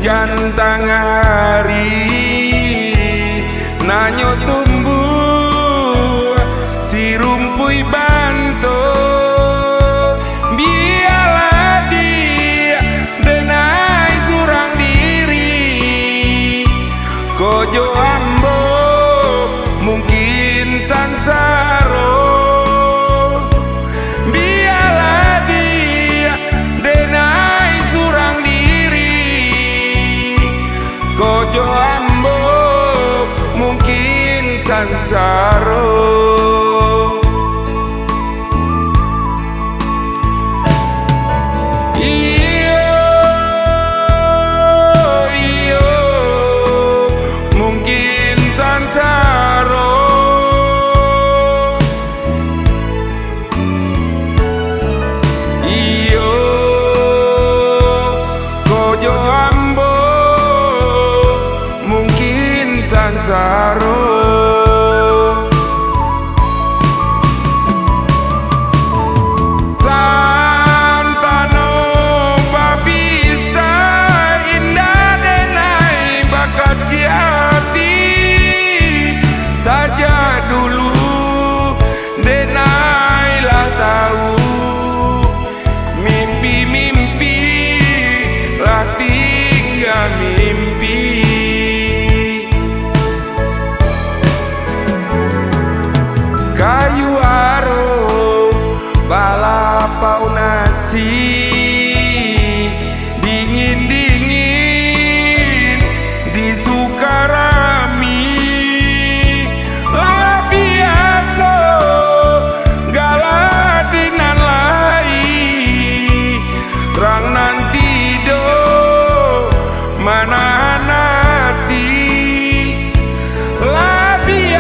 gantang hari nanyo tumbuh si rumpui banto biarlah dia denai surang diri kojo ambo mungkin sansaro biarlah dia denai surang diri kojo ambo mungkin sansaro. Kayu aro balapau nasi dingin-dingin di Sukarami lah biasa galadinan lai rang nanti do mana nanti lah biasa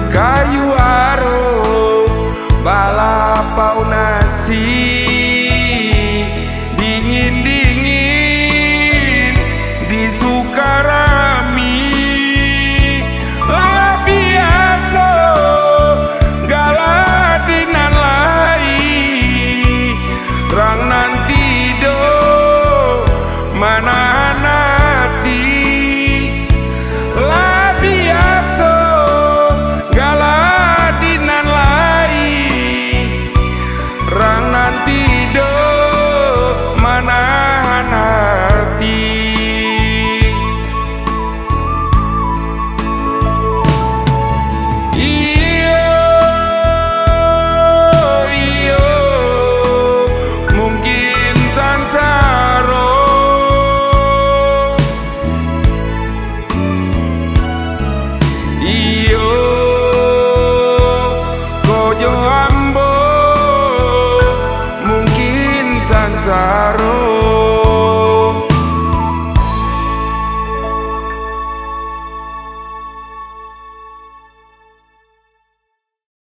kayu aro balapau nasi dingin-dingin di Sukarami lah biasa galadinan lai rang nanti do mana nanti lah biasa galadinan lai rang nanti do mana nanti. Mungkin sansaro iyo kojo ambo mungkin sansaro.